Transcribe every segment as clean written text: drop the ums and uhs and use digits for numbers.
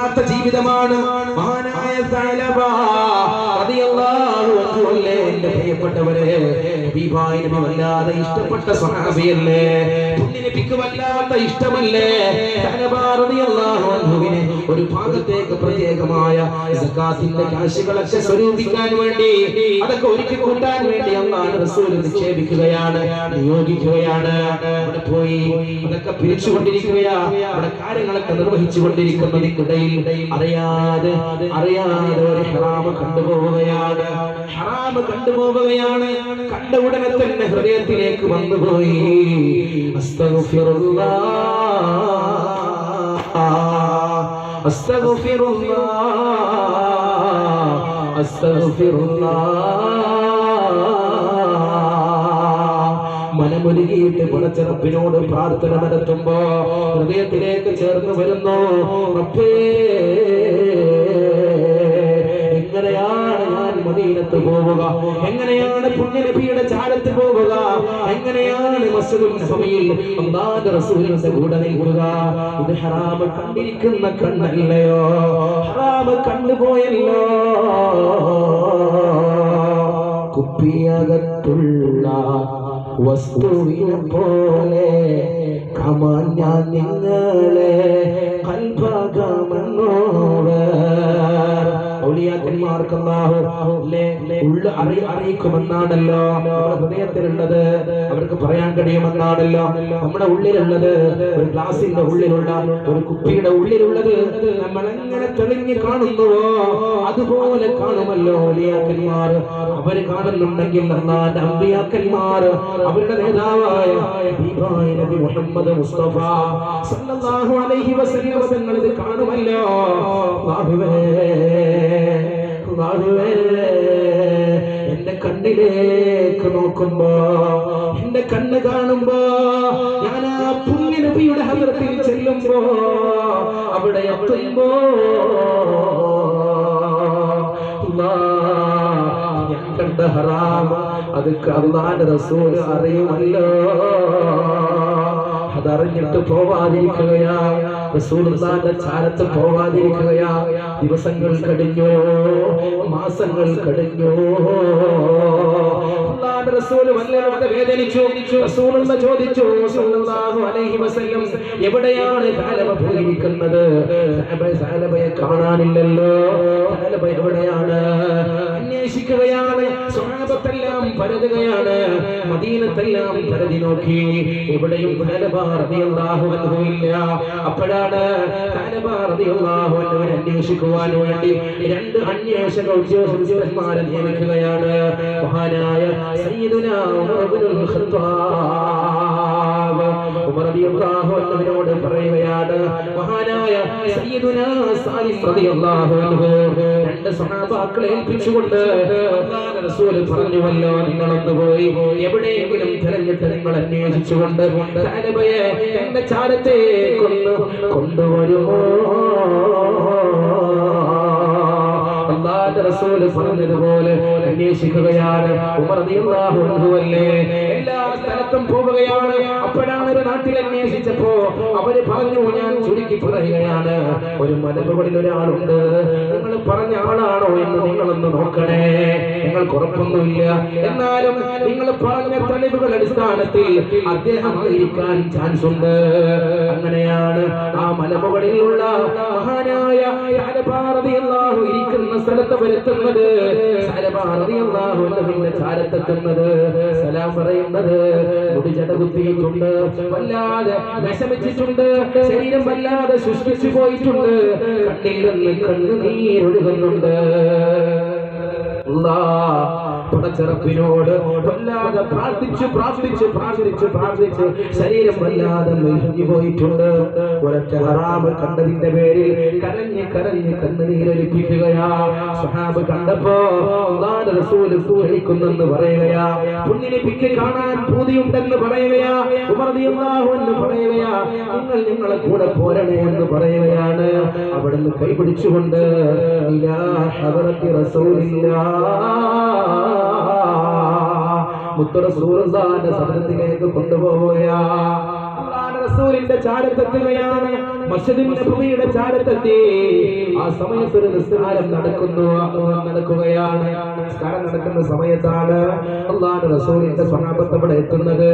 ജീവിതമാണ് മഹാനായ സഅലബ റളിയല്ലാഹു അൻഹു. എന്റെ പ്രിയപ്പെട്ടവരെ, ഹബീബായ നബി വല്ലാതെ ഇഷ്ടപ്പെട്ട സ്വഹാബിയല്ലേ, നബിക്ക് വല്ലാത്ത ഇഷ്ടമല്ലേ സഅലബ റളിയല്ലാഹു അൻഹുവിനെ ഒരു ഭാഗത്തേക്ക് പ്രത്യേകമായ സകാത്തിന്റെ കാശുകളൊക്കെ സ്വരൂപിക്കാൻ വേണ്ടി, അതൊക്കെ ഒരുക്കി കൂട്ടാൻ വേണ്ടി അല്ലാഹുവിന്റെ റസൂൽ നിക്ഷേപിക്കുകയാണ്, നിയോഗിക്കുകയാണ്. അവിടെ പോയി അതൊക്കെ പിരിച്ചുകൊണ്ടിരിക്കുകയാ, അവിടെ കാര്യങ്ങളൊക്കെ നിർവഹിച്ചു കൊണ്ടിരിക്കുന്നതിനിടയിൽ അറിയാതെ ഒരു ഹറാമ് കണ്ടുപോവുകയാണ്. കണ്ട ഉടനെ തന്നെ ഹൃദയത്തിലേക്ക് വന്നുപോയി, അസ്തഗ്ഫിറുല്ലാഹ് അസ്തഗ്ഫിറുല്ലാഹ് അസ്തഗ്ഫിറുല്ലാഹ്. മനമൊരുകിയിട്ട് പടച്ചറപ്പിനോട് പ്രാർത്ഥന നടത്തുമ്പോ ഹൃദയത്തിലേക്ക് ചേർന്ന് വരുന്നു, റബ്ബേ, എങ്ങനെയാണ് ഞാൻ മദീനത്ത് പോവുക, എങ്ങനെയാണ് പുണ്യനബിയുടെ ചാരത്ത് പോവുക, എങ്ങനെയാണ് മസ്ജിദുൽ നബവിയിൽ അല്ലാഹുവിന്റെ റസൂലിന്റെ കൂടെ നിൽക്കുക? ഇത് ഹറാം കണ്ടിരിക്കുന്ന കണ്ണല്ലയോ, ഹറാം കണ്ടുപോയല്ലോ. കുപ്പിയകത്തുള്ള വസ്തുവിനെ പോലെ കമാൻ ഞാൻ നിങ്ങളെ കൽഭാഗമെന്നോട് ഔലിയാക്കന്മാർക്ക് അല്ലാഹു അറിയിക്കുമെന്നാണല്ലോ ഹൃദയത്തിലുള്ളത്, അവർക്ക് പറയാൻ കഴിയുമെന്നാണല്ലോ. നമ്മുടെ ഉള്ളിലുള്ളത്, ഒരു ഗ്ലാസിന്റെ ഉള്ളിലുള്ള, ഒരു കുപ്പിയുടെ ഉള്ളിലുള്ളത് നമ്മൾ എങ്ങനെ തെളിഞ്ഞു കാണുന്നുവോ അതുപോലെ കാണുമല്ലോ ഔലിയാക്കന്മാർ. അവര് കാണുന്നുണ്ടെങ്കിൽ അല്ലാഹുവിന്റെ അമ്പിയാക്കന്മാർ, അവരുടെ നേതാവായ ഹബീബായ നബി മുഹമ്മദ് മുസ്തഫ സല്ലല്ലാഹു അലൈഹി വസല്ലം തങ്ങൾ ഇത് കാണുമല്ലോ. അല്ലാഹുവേ, എന്റെ കണ്ണിലേക്ക് നോക്കുമ്പോ, എന്റെ കണ്ണ് കാണുമ്പോ, ഞാൻ ആ പുണ്യ നബിയുടെ ഹദ്റത്തിൽ ചെല്ലുമ്പോ, അവിടെ എത്തുമ്പോ ഞാൻ കണ്ട ഹറാം അത് അല്ലാഹുവിന്റെ റസൂൽ അറിയുമല്ലോ. അതറിഞ്ഞിട്ട് പോവാതിരിക്കുകയാ, റസൂലുള്ളാഹിന്റെ ചാരത്ത് പോവാതിരിക്കുകയാ. ദിവസങ്ങൾ കഴിഞ്ഞു, മാസങ്ങൾ കഴിഞ്ഞു, അല്ലാഹുവിന്റെ റസൂൽ വല്ലാതെ വേദനിച്ചു. റസൂലുള്ളാഹി ചോദിച്ചു സല്ലല്ലാഹു അലൈഹി വസല്ലം, എവിടെയാണ് സഅലബ പോയിരിക്കുന്നത്? സഅലബയെ കാണാനില്ലല്ലോ, സഅലബ എവിടെയാണ്? അന്വേഷിക്കുകയാണ്. സ്വഹാബത്തെല്ലാം പരതുകയാണ്, മദീനത്തെല്ലാം പരതി നോക്കി, എവിടെയും സഅലബ റളിയല്ലാഹു അൻഹു ഇല്ല. അപ്പോഴാണ് സഅലബ റളിയല്ലാഹു അൻഹുവിനെ അന്വേഷിക്കുവാൻ വേണ്ടി രണ്ട് അന്വേഷക ഉദ്യോഗസ്ഥന്മാരെ നിയമിക്കുകയാണ്. മഹാനായ സയ്യിദുനാ ഉമർ ഇബ്നുൽ ഖത്താബ് റളിയല്ലാഹു അൻഹുവിനോട് പറയുകയാണ്, മഹാനായ സയ്യിദുനാ സാലിം റളിയല്ലാഹു അൻഹു രണ്ട് സ്വഹാബാക്കളെ ഏൽപ്പിച്ചുകൊണ്ട് അല്ലാഹുവിന്റെ റസൂൽ പറഞ്ഞുവല്ലോ, നിങ്ങളൊന്ന് പോയി എവിടെയെങ്കിലും തിരഞ്ഞിട്ട് നിങ്ങൾ അന്വേഷിച്ചുകൊണ്ട് സഅലബയെ എന്റെ ചാരത്തേക്കൊന്ന് കൊണ്ടുവരുമോ? അല്ലാഹുവിന്റെ റസൂൽ പറഞ്ഞതുപോലെ അന്വേഷിക്കുകയാണ്. ഉമർ റളിയല്ലാഹു അൻഹു അല്ലേ എല്ലാ സ്ഥലത്തും പോവുകയാണ്. അപ്പോഴാണ് ഒരു നാട്ടിൽ അന്വേഷിച്ചപ്പോ അവര് പറഞ്ഞു, ഞാൻ ചുരുക്കി പറയുകയാണ്, ഒരു മലമുകളിൽ ഒരാളുണ്ട്, നിങ്ങൾ പറഞ്ഞ ആളാണോ എന്ന് നിങ്ങളൊന്ന് നോക്കണേ. നിങ്ങൾക്ക് ഉറപ്പൊന്നുമില്ല, എന്നാലും നിങ്ങൾ പറഞ്ഞ തെളിവുകൾ അടിസ്ഥാനത്തിൽ അദ്ദേഹം ഇരിക്കാൻ ചാൻസ് ഉണ്ട്. അങ്ങനെയാണ് ആ മലമുകളിലുള്ള മഹാനായ സഅലബ റളിയല്ലാഹു ഇരിക്കുന്ന സ്ഥലത്ത് വരുത്തുന്നത്, സഅലബ റളിയല്ലാഹു അൻഹുവിന്റെ ചാരത്തെത്തുന്നത്, സലാം പറയുന്നത്, മുടി ജട കുത്തിയിട്ടുണ്ട്, വല്ലാതെ വിഷമിച്ചിട്ടുണ്ട്, ശരീരം വല്ലാതെ ശുഷ്കിച്ചു പോയിട്ടുണ്ട്, കണ്ണിൽ നിന്ന് കണ്ണുനീരൊഴുകുന്നുണ്ട്. പടച്ചറപ്പിനോട് വല്ലാതെ പ്രാർത്ഥിച്ച് ശരീരം വല്ലാതെ മെലിഞ്ഞു പോയിട്ടുണ്ട്. ഒരൊറ്റ ഹറാമ് കണ്ടതിന്റെ പേരിൽ കരഞ്ഞ് കണ്ണുനീരൊലിപ്പിക്കുകയാ. സ്വഹാബ് കണ്ടപ്പോ അല്ലാഹുവിന്റെ റസൂൽ സൂഹിക്കുന്നെന്ന് പറയുകയാ, പുണ്യനബിക്ക് കാണാൻ പൂതിയുണ്ടെന്ന് പറയുകയാ. ഉമർ റളിയല്ലാഹു അൻഹു പറയുകയാ, നിങ്ങൾ നിങ്ങളെ കൂടെ പോരണേ എന്ന് പറയുകയാണ്. അവിടുന്ന് കൈപിടിച്ചുകൊണ്ട് ഇലാ ഹദറത്തി റസൂലില്ലാഹ് മുത്ത് റസൂലുള്ളാഹിന്റെ സദസ്സിലേക്ക് കൊണ്ടുപോവുകയാ. റസൂലിന്റെ ചാരത്തെത്തുകയാണ്, മസ്ജിദുൻ നബവിയുടെ ചാരത്തെത്തി. ആ സമയത്ത് ഒരു നിസ്കാരം നടക്കുകയാണ്. നിസ്കാരം നടക്കുന്ന സമയത്താണ് അല്ലാഹുവിന്റെ റസൂലിന്റെ സ്വഹാബത്ത് അവിടെ എത്തുന്നത്.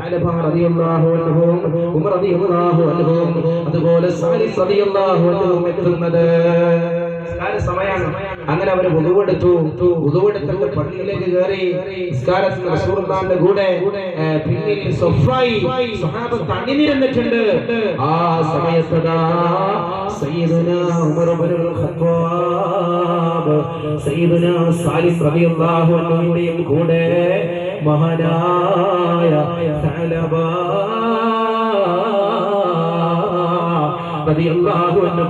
അലബ റളിയല്ലാഹു അൻഹും, ഉമർ റളിയല്ലാഹു അൻഹും, അതുപോലെ സാലിസ് റളിയല്ലാഹു അൻഹും എത്തുന്നത്. സമയമാണ്. അങ്ങനെ അവര് വുദുവെടുത്ത് പള്ളിയിലേക്ക് കയറി നിസ്കാരത്തിന് റസൂലുള്ളാഹിന്റെ കൂടെ പിന്നിൽ സഫായി സ്വഹാബത്ത് അണിനിരന്നിട്ടുണ്ട്. ആ സമയത്തതാ സയ്യിദുനാ ഉമർ ഇബ്നുൽ ഖത്താബ്, സയ്യിദുനാ സാലിസ് റളിയല്ലാഹു അൻഹുവിന്റെയും കൂടെ മഹാനായ സഅലബ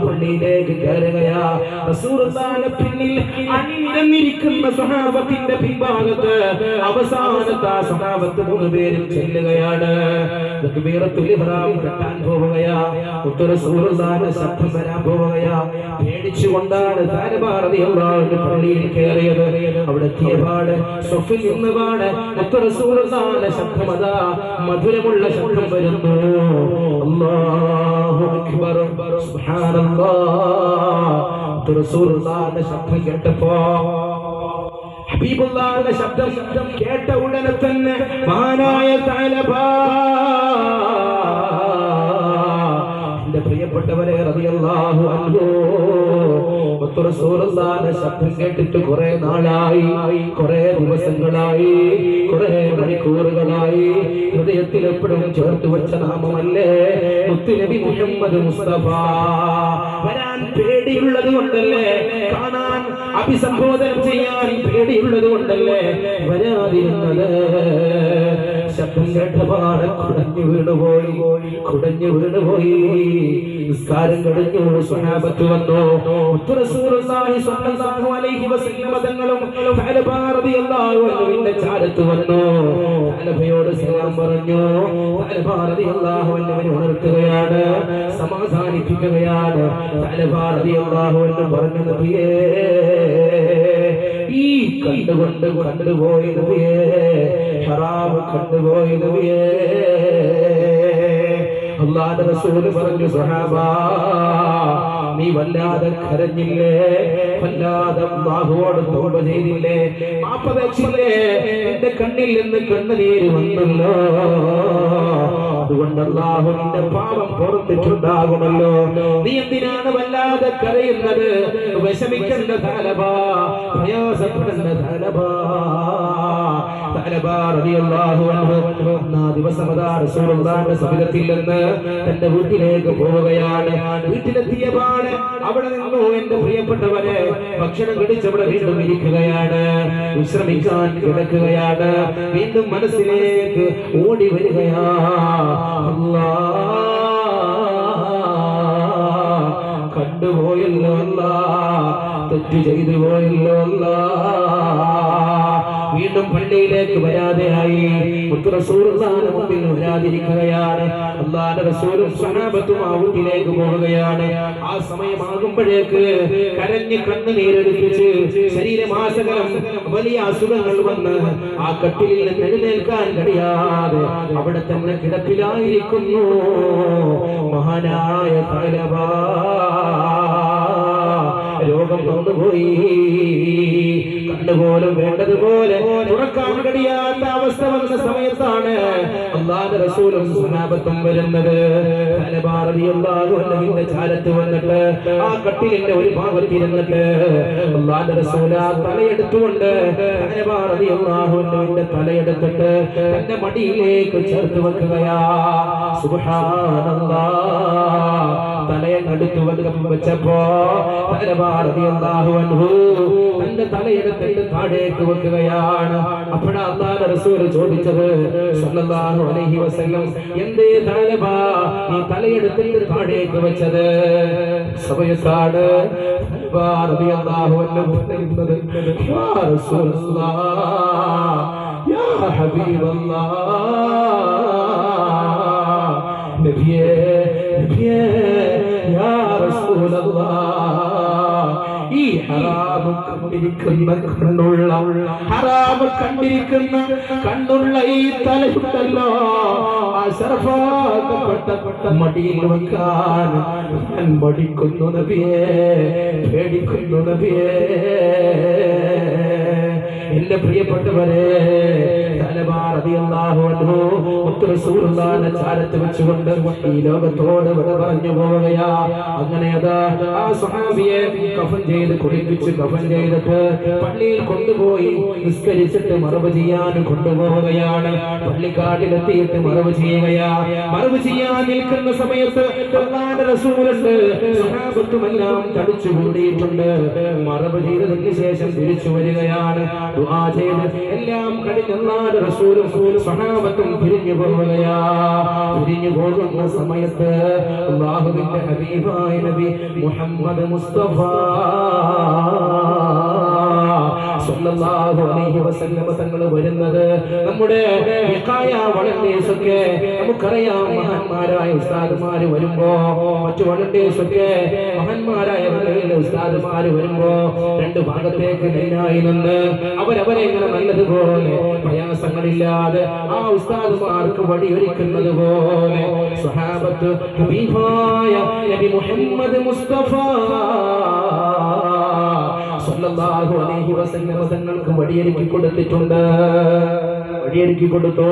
പള്ളിയിലേക്ക് കയറുകയാ. റസൂലുള്ളാഹിന്റെ പിന്നിൽ അണിനിരന്നിരിക്കുന്ന സ്വഹാബത്തിന്റെ പിൻഭാഗത്ത് അവസാനത്തെ സ്വഹാബത്ത് 3 പേരും ചെല്ലുകയാണ്. തക്ബീറത്തുൽ ഇഹ്റാം കെട്ടാൻ പോവുകയാ. റസൂലുള്ളാഹിന്റെ ശബ്ദം വരാൻ പോവുകയാ. പേടിച്ചുകൊണ്ടാണ് സഅലബ റളിയല്ലാഹു അൻഹു പള്ളിയിൽ കയറിയത്. അവിടെ എത്തിയപാട് സഫിൽ നിന്നുപാട് റസൂലുള്ളാഹിന്റെ ശബ്ദം അതാ മധുരമുള്ള ശബ്ദം വരുന്നു. അല്ലാഹു അക്ബർ, സുബ്ഹാനല്ലാഹ്. റസൂലുള്ളാഹിന്റെ ശബ്ദം കേട്ടപ്പോ, ഹബീബുള്ളാഹിന്റെ ശബ്ദം കേട്ട ഉടനെ തന്നെ മഹാനായ സഅലബ, എന്റെ പ്രിയപ്പെട്ടവരെ റളിയല്ലാഹു അൻഹു, റസൂലുള്ളാഹിന്റെ ശബ്ദം കേട്ടിട്ട് കുറെ നാളായി, കുറെ ദിവസങ്ങളായി, കുറെ മണിക്കൂറുകളായി. ഹൃദയത്തിൽ എപ്പോഴും ചേർത്ത് വെച്ച നാമമല്ലേ മുത്തുനബി മുഹമ്മദ് മുസ്തഫ. വരാൻ പേടിയുള്ളത് കൊണ്ടല്ലേ, കാണാൻ അഭിസംബോധന ചെയ്യാൻ പേടിയുള്ളത് കൊണ്ടല്ലേ വരാതിരുന്നത്. ശബ്ദം കേട്ടപാടെ കുടഞ്ഞു വീണുപോയി. നിസ്കാരം കഴിഞ്ഞു, സ്വഹാബത്ത് വന്നു. റസൂലുള്ളാഹി സ്വല്ലല്ലാഹു അലൈഹി വസല്ലം തങ്ങളും സഅലബ റളിയല്ലാഹു അൻഹുവിന്റെ ചാരത്ത് വന്നു. സഅലബയോട് സലാം പറഞ്ഞു. സഅലബ റളിയല്ലാഹു അൻഹുവിനെ ഉണർത്തുകയാണ്, സമാധാനിപ്പിക്കുകയാണ്. സഅലബ റളിയല്ലാഹു അൻഹു പറഞ്ഞു, നബിയേ, ഈ കണ്ടുപോയി നബിയേ, ഹറാം കണ്ടുപോയി നബിയേ. അല്ലാഹുവിന്റെ റസൂൽ പറഞ്ഞു, സ്വഹാബാ, നീ വല്ലാതെ കരഞ്ഞില്ലേ, വല്ലാതെ അല്ലാഹുവോട് തൗബ ചെയ്തില്ലേ, മാപ്പപേക്ഷിച്ചില്ലേ, നിന്റെ കണ്ണിൽ നിന്ന് കണ്ണുനീര് വന്നല്ലോ. അതുകൊണ്ട് അല്ലാഹു നിന്റെ പാപം പൊറുത്തിട്ടുണ്ടാകുമല്ലോ. നീ എന്തിനാണ് വല്ലാതെ കരയുന്നത്? വിഷമിക്കേണ്ട സഅലബ, പ്രയാസപ്പെടേണ്ട സഅലബ. സഅലബ റളിയല്ലാഹു അൻഹു ആ ദിവസം റസൂലുള്ളാഹിന്റെ സവിധത്തിൽ നിന്ന് തന്റെ വീട്ടിലേക്ക് പോവുകയാണ്. വീട്ടിലെത്തിയപാട് അവിടെ നിന്നു, എന്റെ പ്രിയപ്പെട്ടവരെ, ഭക്ഷണം കഴിച്ചവിടെ വീണ്ടും ഇരിക്കുകയാണ്, വിശ്രമിക്കാൻ കിടക്കുകയാണ്. വീണ്ടും മനസ്സിലേക്ക് ഓടി വരികയാ, കണ്ടുപോയല്ലോ അല്ലാ, തെറ്റ് ചെയ്തു പോയല്ലോ അല്ലാ. വീണ്ടും പള്ളിയിലേക്ക് വരാതെയായി, റസൂലുള്ളാഹിന്റെ മുമ്പിൽ വരാതിരിക്കുകയാണ്. അല്ലാഹുവിന്റെ റസൂലും സ്വഹാബത്തും ആ വീട്ടിലേക്ക് പോവുകയാണ്. ആ സമയമാകുമ്പോഴേക്ക് കരഞ്ഞ് കണ്ണുനീരൊലിപ്പിച്ച് ശരീരമാസകലം വലിയ അസുഖങ്ങൾ വന്ന് ആ കട്ടിലിൽ നിന്ന് എഴുന്നേൽക്കാൻ കഴിയാതെ അവിടെ തന്നെ കിടപ്പിലായിരിക്കുന്നു മഹാനായ സഅലബ. രോഗം കൊണ്ടുപോയി, കണ്ണുപോലും വേണ്ടതുപോലെ തുറക്കാൻ കഴിയാത്ത അവസ്ഥ വന്ന സമയത്താണ് അല്ലാഹുവിന്റെ റസൂലും സ്വഹാബത്തും വരുന്നത്. സഅലബ റളിയല്ലാഹു അൻഹുവിന്റെ ചാരത്ത് വന്നിട്ട് ആ കട്ടിലിന്റെ ഒരു ഭാഗത്തിരുന്നിട്ട് അല്ലാഹുവിന്റെ റസൂൽ ആ തലയെടുത്തുകൊണ്ട് സഅലബ റളിയല്ലാഹു അൻഹുവിന്റെ തലയെടുത്തിട്ട് തന്റെ മടിയിലേക്ക് ചേർത്ത് വെക്കുകയാ. സുബ്ഹാനല്ലാഹ്. തലയെ അടുത്ത് വെച്ചപ്പോ സഅലബ റളിയല്ലാഹു അൻഹു തന്റെ തലയെടുത്തിട്ട് താഴേക്ക് വെക്കുകയാണ്. അപ്പോഴാണ് അല്ലാഹുവിന്റെ റസൂൽ ചോദിച്ചത് സല്ലല്ലാഹു അലൈഹി വസല്ലം, എന്തേ സഅലബ നീ തലയെടുത്തിട്ട് താഴേക്ക് വെച്ചത്? സമയത്താണ് സഅലബ റളിയല്ലാഹു അൻഹു പറയുന്നത്, യാ റസൂലല്ലാഹ്, യാ ഹബീബല്ലാഹ്, നബിയേ, നബിയേ, യാ റസൂലല്ലാഹ്, ഈ ഹറാമ് കണ്ടിരിക്കുന്ന കണ്ണുള്ള ഈ തലയുണ്ടല്ലോ അശറഫാക്കപ്പെട്ട മടിയിൽ വെക്കാൻ ഞാൻ മടിക്കുന്നു നബിയേ, പേടിക്കുന്നു നബിയേ. എന്റെ പ്രിയപ്പെട്ടവരെ, ചാരത്ത് വെച്ചുകൊണ്ട് ഈ ലോകത്തോട് വിട പറഞ്ഞു പോവുകയാ. അങ്ങനെ അതാ ആ സ്വഹാബിയെ കഫൻ ചെയ്ത് കുളിപ്പിച്ച് കഫൻ ചെയ്തിട്ട് പള്ളിയിൽ കൊണ്ടുപോയി നിസ്കരിച്ചിട്ട് മറവ് ചെയ്യാൻ കൊണ്ടുപോവുകയാണ്. പള്ളിക്കാട്ടിലെത്തിയിട്ട് മറവ് ചെയ്യുകയാ. മറവ് ചെയ്യാൻ നിൽക്കുന്ന സമയത്ത് അല്ലാഹുവിന്റെ റസൂലുണ്ട്, സ്വഹാബത്തുമെല്ലാം തടിച്ചു കൂടിയിട്ടുണ്ട്. മറവ് ചെയ്തതിന് ശേഷം തിരിച്ചു വരികയാണ്. ദുആ ചെയ്ത് എല്ലാം കഴിഞ്ഞ അല്ലാഹുവിന്റെ റസൂലും സ്വഹാബത്തും പിരിഞ്ഞു പോവുകയാ. പിരിഞ്ഞു പോകുന്ന സമയത്ത് അല്ലാഹുവിന്റെ ഹബീബായ നബി മുഹമ്മദ് മുസ്തഫ സല്ലല്ലാഹു അലൈഹി വസല്ലം തങ്ങൾ വരുന്നത് നമ്മുടെ വിഖായ വളണ്ടേഴ്സ് ഒക്കെ നമുക്കറിയാം. മഹാന്മാരായ ഉസ്താദുമാര് വരുമ്പോ, മറ്റു വളണ്ടേഴ്സ് ഒക്കെ മഹാന്മാരായ ഉസ്താദുമാര് വരുമ്പോ രണ്ട് ഭാഗത്തേക്ക് നെല്ലായി നിന്ന് അവരവരെ ഇങ്ങനെ നല്ലതുപോലെ പ്രയാസങ്ങളില്ലാതെ ആ ഉസ്താദുമാർക്ക് വഴിയൊരുക്കുന്നത് പോലെ സ്വഹാബത്ത് ഹബീബായ നബി മുഹമ്മദ് മുസ്തഫ സല്ലല്ലാഹു അലൈഹി വസല്ലം തങ്ങൾക്ക് വഴിയൊരുക്കി കൊടുത്തിട്ടുണ്ട്. വഴിയൊരുക്കി കൊടുത്തു.